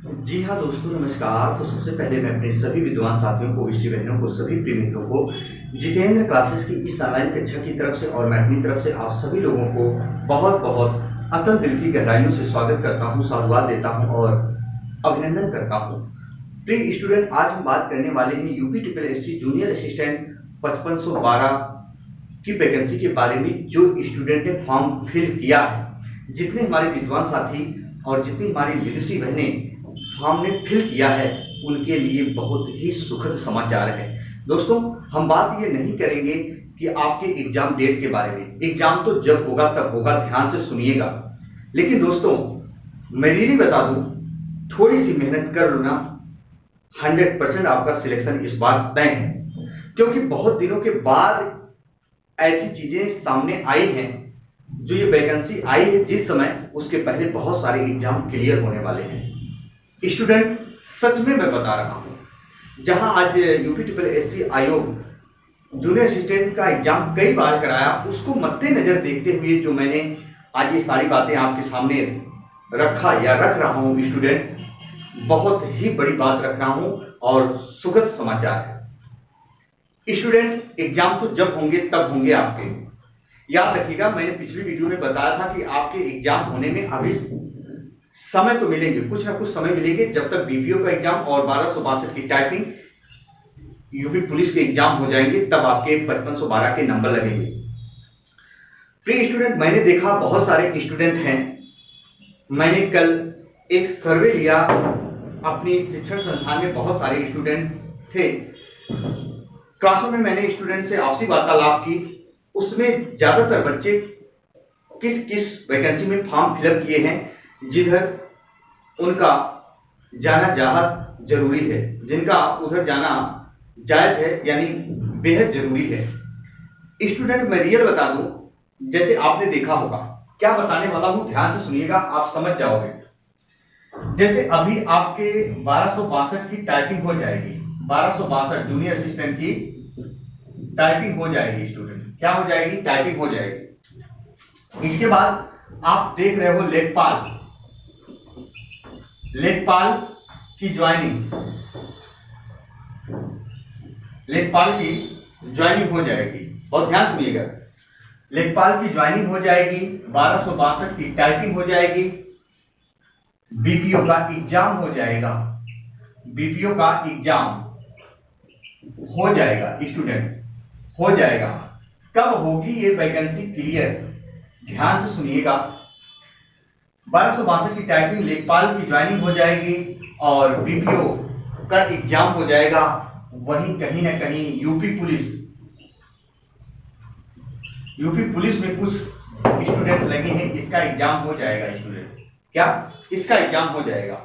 जी हाँ दोस्तों, नमस्कार। तो सबसे पहले मैं अपने सभी विद्वान साथियों को, विषय बहनों को, सभी प्रिय मित्रों को जितेंद्र क्लासेस की इस ऑनलाइन कक्षा की तरफ से और मैं अपनी तरफ से आप सभी लोगों को बहुत बहुत अतल दिल की गहराइयों से स्वागत करता हूँ, साधुवाद देता हूँ और अभिनंदन करता हूँ। प्रिय स्टूडेंट, आज हम बात करने वाले हैं UP triple SC junior assistant 5512 की वैकेंसी के बारे में। जो स्टूडेंट ने फॉर्म फिल किया है, जितने हमारे विद्वान साथी और जितनी हमारी विदुषी बहनें फॉर्म ने फिल किया है, उनके लिए बहुत ही सुखद समाचार है। दोस्तों, हम बात ये नहीं करेंगे कि आपके एग्जाम डेट के बारे में। एग्जाम तो जब होगा तब होगा, ध्यान से सुनिएगा। लेकिन दोस्तों, मैं ये बता दूं, थोड़ी सी मेहनत कर लो ना, 100% आपका सिलेक्शन इस बार तय है। क्योंकि बहुत दिनों के बाद ऐसी चीजें सामने आई हैं, जो ये वैकेंसी आई है जिस समय, उसके पहले बहुत सारे एग्जाम क्लियर होने वाले हैं। स्टूडेंट, सच में मैं बता रहा हूं, जहां आज यूपी ट्रिपल एससी आयोग जूनियर असिस्टेंट का एग्जाम कई बार कराया, उसको मद्देनजर देखते हुए जो मैंने आज ये सारी बातें आपके सामने रखा या रख रहा हूं स्टूडेंट, बहुत ही बड़ी बात रख रहा हूं और सुखद समाचार है। स्टूडेंट, एग्जाम तो जब होंगे तब होंगे आपके। याद रखिएगा, मैंने पिछली वीडियो में बताया था कि आपके एग्जाम होने में अभी समय तो मिलेंगे, कुछ ना कुछ समय मिलेंगे, जब तक बीपीओ का एग्जाम और 1262 की टाइपिंग यूपी पुलिस के एग्जाम हो जाएंगे, तब आपके 5512 के नंबर लगेंगे। प्रिय स्टूडेंट, मैंने देखा बहुत सारे स्टूडेंट हैं। मैंने कल एक सर्वे लिया, अपनी शिक्षण संस्थान में बहुत सारे स्टूडेंट थे। क्लासों में मैंने स्टूडेंट से आपसी वार्तालाप की। उसमें ज्यादातर बच्चे किस किस वैकेंसी में फॉर्म फिलअप किए हैं, जिधर उनका जाना जाहर जरूरी है, जिनका उधर जाना जायज है, यानी बेहद जरूरी है। स्टूडेंट, मैं रियल बता दूं, जैसे आपने देखा होगा, क्या बताने वाला हूं ध्यान से सुनिएगा, आप समझ जाओगे। जैसे अभी आपके 1262 की टाइपिंग हो जाएगी, 1262 जूनियर असिस्टेंट की टाइपिंग हो जाएगी। स्टूडेंट, क्या हो जाएगी? टाइपिंग हो जाएगी। इसके बाद आप देख रहे हो लेखपाल की ज्वाइनिंग, लेखपाल की ज्वाइनिंग हो जाएगी। बहुत ध्यान सुनिएगा, लेखपाल की ज्वाइनिंग हो जाएगी, 1262 की टाइपिंग हो जाएगी, बीपीओ का एग्जाम हो जाएगा, बीपीओ का एग्जाम हो जाएगा। स्टूडेंट, हो जाएगा। कब होगी ये वैकेंसी क्लियर? ध्यान से सुनिएगा। 1262 की टाइपिंग, लेखपाल की ज्वाइनिंग हो जाएगी और बीपीओ का एग्जाम हो जाएगा। वहीं कहीं ना कहीं यूपी पुलिस में कुछ स्टूडेंट लगे हैं, इसका एग्जाम हो जाएगा। स्टूडेंट, क्या इसका एग्जाम हो जाएगा?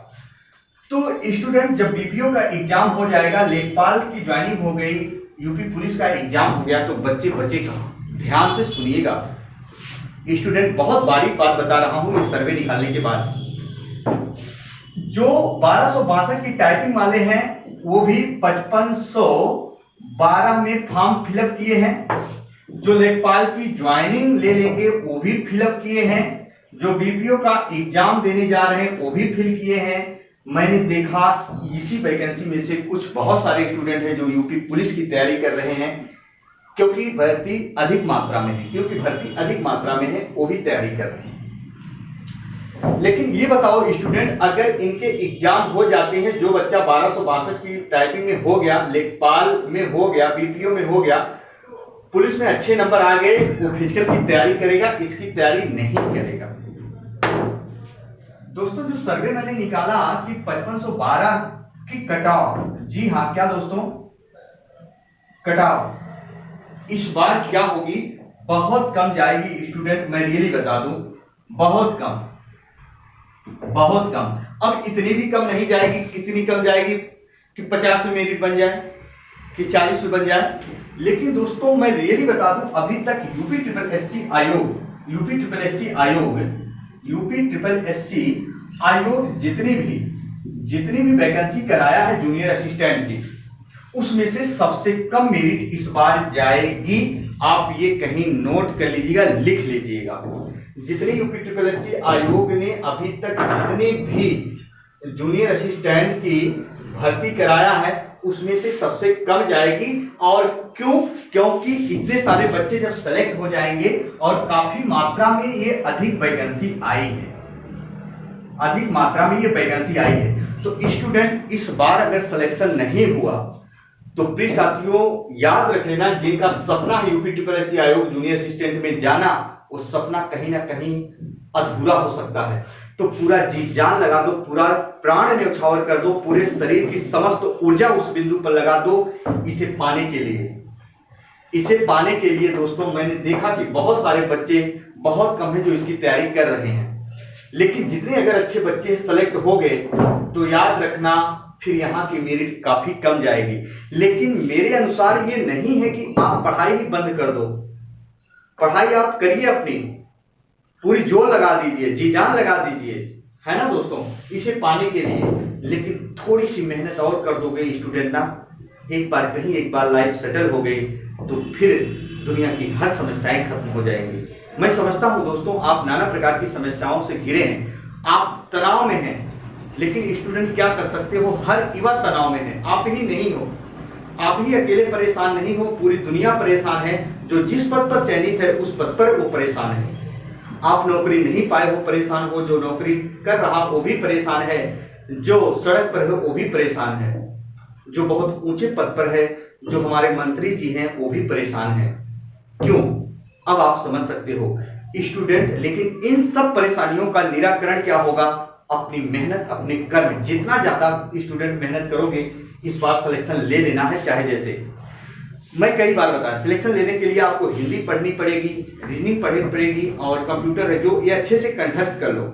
तो स्टूडेंट, जब बीपीओ का एग्जाम हो जाएगा, लेखपाल की ज्वाइनिंग हो गई, यूपी पुलिस का एग्जाम हो गया, तो बच्चे बचे कहां? ध्यान से सुनिएगा स्टूडेंट, बहुत बारीक बात बता रहा हूं इस सर्वे निकालने के बाद। जो 1262 की टाइपिंग वाले हैं, वो भी 5512 में फॉर्म फिलअप किए हैं। जो लेखपाल की ज्वाइनिंग ले लेंगे, वो भी फिलअप किए हैं। जो बीपीओ का एग्जाम देने जा रहे हैं, वो भी फिल किए हैं। मैंने देखा इसी वैकेंसी में से कुछ बहुत सारे स्टूडेंट हैं जो यूपी पुलिस की तैयारी कर रहे हैं, क्योंकि भर्ती अधिक मात्रा में है, वो भी तैयारी कर रहे हैं। लेकिन ये बताओ स्टूडेंट, अगर इनके एग्जाम हो जाते हैं, जो बच्चा 1262 की टाइपिंग में हो गया, लेखपाल में हो गया, बीपीओ में हो गया, पुलिस में अच्छे नंबर आ गए, वो फिजिकल की तैयारी करेगा, इसकी तैयारी नहीं करेगा। दोस्तों, जो सर्वे मैंने निकाला कि 5512 की कटाव, जी हाँ, क्या दोस्तों, कटाव इस बार क्या होगी? बहुत कम जाएगी। स्टूडेंट, मैं रियली बता दूं, बहुत कम। अब इतनी भी कम नहीं जाएगी। कितनी कम जाएगी? कि 50 में मेरिट बन जाए, कि 40 में बन जाए। लेकिन दोस्तों, मैं रियली बता दूं, अभी तक यूपी ट्रिपल एससी आयोग जितनी भी वैकेंसी कराया है जूनियर असिस्टेंट की, उसमें से सबसे कम मेरिट इस बार जाएगी। आप ये कहीं नोट कर लीजिएगा, लिख लीजिएगा। जितने यूपी ट्रिपल एससी आयोग ने अभी तक जितने भी जूनियर असिस्टेंट की भर्ती कराया है उसमें से सबसे कम जाएगी। और क्यों? क्योंकि इतने सारे बच्चे जब सेलेक्ट हो जाएंगे और काफी मात्रा में ये अधिक वैकेंसी आई है, अधिक मात्रा में ये वैकेंसी आई है, तो स्टूडेंट इस बार अगर सिलेक्शन नहीं हुआ तो प्रिय साथियों याद रख लेना, जिनका सपना है यूपी आयोग जूनियर असिस्टेंट में जाना, वो सपना कहीं ना कहीं अधूरा हो सकता है। तो पूरा जी जान लगा दो, पूरा प्राण न्यौछावर कर दो, पूरे शरीर की समस्त ऊर्जा उस बिंदु पर लगा दो इसे पाने के लिए। इसे पाने के लिए दोस्तों मैंने देखा कि बहुत सारे बच्चे बहुत कम है जो इसकी तैयारी कर रहे हैं, लेकिन जितने अगर अच्छे बच्चे सेलेक्ट हो गए तो याद रखना फिर यहाँ की मेरिट काफी कम जाएगी। लेकिन मेरे अनुसार ये नहीं है कि आप पढ़ाई ही बंद कर दो, पढ़ाई आप करिए, अपनी पूरी जोर लगा दीजिए, जी जान लगा दीजिए, है ना दोस्तों, इसे पाने के लिए। लेकिन थोड़ी सी मेहनत और कर दोगे स्टूडेंट ना, एक बार लाइफ सेटल हो गई तो फिर दुनिया की हर समस्याएं खत्म हो जाएंगी। मैं समझता हूं दोस्तों आप नाना प्रकार की समस्याओं से घिरे हैं, आप तनाव में हैं, लेकिन स्टूडेंट क्या कर सकते हो, हर युवा तनाव में है, आप ही नहीं हो, आप ही अकेले परेशान नहीं हो, पूरी दुनिया परेशान है। जो जिस पद पर चयनित है उस पद पर वो परेशान है। आप नौकरी नहीं पाए वो परेशान हो, जो नौकरी कर रहा वो भी परेशान है, जो सड़क पर है वो भी परेशान है, जो बहुत ऊंचे पद पर है, जो हमारे मंत्री जी हैं वो भी परेशान है। क्यों? अब आप समझ सकते हो स्टूडेंट। लेकिन इन सब परेशानियों का निराकरण क्या होगा? अपनी मेहनत, अपने कर्म। जितना ज्यादा स्टूडेंट मेहनत करोगे इस बार सिलेक्शन ले लेना है, चाहे जैसे मैं कई बार बताया, सिलेक्शन लेने के लिए आपको हिंदी पढ़नी पड़ेगी, रीजनिंग पढ़नी पड़ेगी और कंप्यूटर है जो ये अच्छे से कंठस्थ कर लो।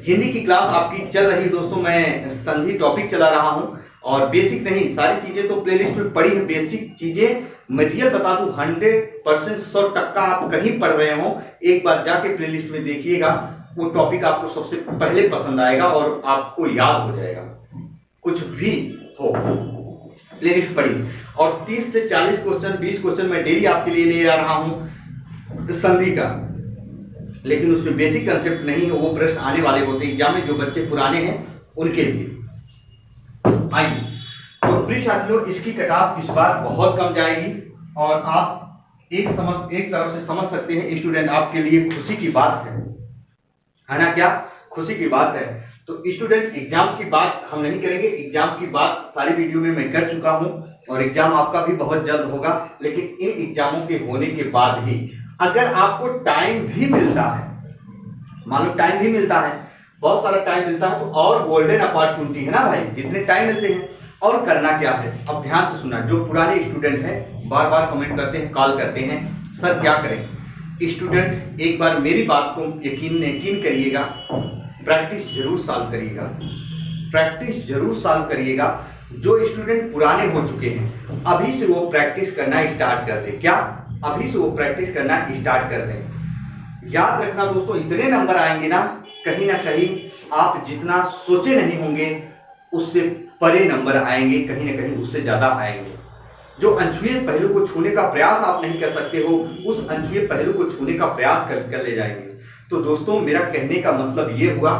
हिंदी की क्लास आपकी चल रही है दोस्तों, मैं संधि टॉपिक चला रहा हूं और बेसिक नहीं, सारी चीजें तो प्लेलिस्ट में पड़ी है, बेसिक चीजें मटेरियल बता दूं 100% 100% आप कहीं पढ़ रहे हो, एक बार जाके प्लेलिस्ट में देखिएगा, वो टॉपिक आपको सबसे पहले पसंद आएगा और आपको याद हो जाएगा, कुछ भी हो प्लेलिस्ट पढ़ी। और 30 से 40 क्वेश्चन 20 क्वेश्चन मैं डेली आपके लिए ले आ रहा हूं संधि का, लेकिन उसमें बेसिक कंसेप्ट नहीं है, वो प्रश्न आने वाले होते हैं एग्जाम में, जो बच्चे पुराने हैं उनके लिए। आइए तो प्रिय साथियों इसकी कटाव इस बार बहुत कम जाएगी और आप एक तरफ से समझ सकते हैं स्टूडेंट, आपके लिए खुशी की बात है ना? क्या खुशी की बात है? तो स्टूडेंट एग्जाम की बात हम नहीं करेंगे, एग्जाम की बात सारी वीडियो में मैं कर चुका हूं और एग्जाम आपका भी बहुत जल्द होगा। लेकिन इन एग्जामों के होने के बाद ही अगर आपको टाइम भी मिलता है, मान लो टाइम भी मिलता है, बहुत सारा टाइम मिलता है, तो और गोल्डन अपॉर्चुनिटी है ना भाई, जितने टाइम मिलते हैं। और करना क्या है, अब ध्यान से सुनना, जो पुराने स्टूडेंट हैं बार बार कमेंट करते हैं, कॉल करते हैं, सर क्या करें? स्टूडेंट एक बार मेरी बात को यकीन करिएगा, प्रैक्टिस जरूर सॉल्व करिएगा, प्रैक्टिस जरूर सॉल्व करिएगा। जो स्टूडेंट पुराने हो चुके हैं अभी से वो प्रैक्टिस करना स्टार्ट कर दें। क्या? अभी से वो प्रैक्टिस करना स्टार्ट कर दें। याद रखना दोस्तों, इतने नंबर आएंगे ना कहीं आप जितना सोचे नहीं होंगे उससे परे नंबर आएंगे, कहीं ना कहीं उससे ज्यादा आएंगे। जो अनछुए पहलू को छूने का प्रयास आप नहीं कर सकते हो, उस अनछुए पहलू को छूने का प्रयास कर ले जाएंगे। तो दोस्तों मेरा कहने का मतलब ये हुआ,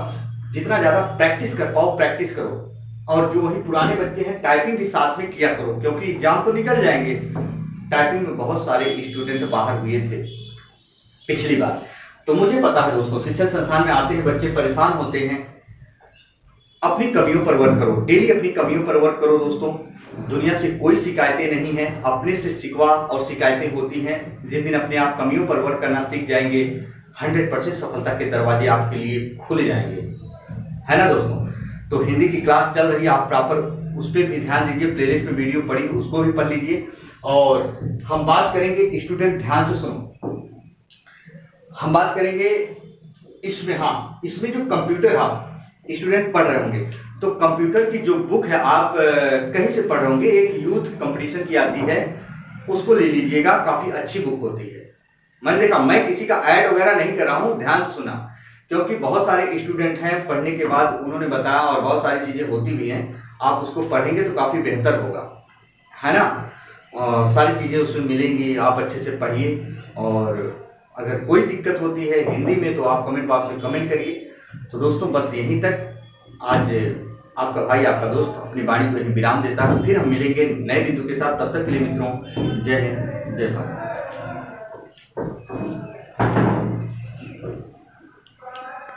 जितना ज्यादा प्रैक्टिस कर पाओ प्रैक्टिस करो, और जो वही पुराने बच्चे हैं टाइपिंग भी साथ में किया करो, क्योंकि एग्जाम तो निकल जाएंगे। टाइपिंग में बहुत सारे स्टूडेंट बाहर हुए थे पिछली बार, तो मुझे पता है दोस्तों, शिक्षण संस्थान में आते हैं बच्चे परेशान होते हैं। अपनी कमियों पर वर्क करो, डेली अपनी कमियों पर वर्क करो दोस्तों। दुनिया से कोई शिकायतें नहीं है, अपने से शिकवा और शिकायतें होती हैं। जिस दिन अपने आप कमियों पर वर्क करना सीख जाएंगे 100% सफलता के दरवाजे आपके लिए खुल जाएंगे, है ना दोस्तों? तो हिंदी की क्लास चल रही है, आप प्रॉपर उस पर भी ध्यान दीजिए, प्लेलिस्ट में वीडियो पड़ी उसको भी पढ़ लीजिए। और हम बात करेंगे स्टूडेंट, ध्यान से सुनो, हम बात करेंगे इसमें, हाँ इसमें जो कंप्यूटर आप स्टूडेंट पढ़ रहे होंगे, तो कंप्यूटर की जो बुक है आप कहीं से पढ़ रहे होंगे, एक यूथ कंपटीशन की आती है, उसको ले लीजिएगा, काफी अच्छी बुक होती है। मैंने देखा, मैं किसी का ऐड वगैरह नहीं कर रहा हूँ, ध्यान से सुना, क्योंकि बहुत सारे स्टूडेंट हैं पढ़ने के बाद उन्होंने बताया और बहुत सारी चीजें होती भी हैं, आप उसको पढ़ेंगे तो काफी बेहतर होगा, है ना? और सारी चीजें उसमें मिलेंगी, आप अच्छे से पढ़िए। और अगर कोई दिक्कत होती है हिंदी में तो आप कमेंट बॉक्स में कमेंट करिए। तो दोस्तों बस यहीं तक, आज आपका भाई, आपका दोस्त अपनी वाणी को यही विराम देता है। फिर हम मिलेंगे नए बिंदु के साथ। तब तक के लिए मित्रों, जय हिंद, जय भारत।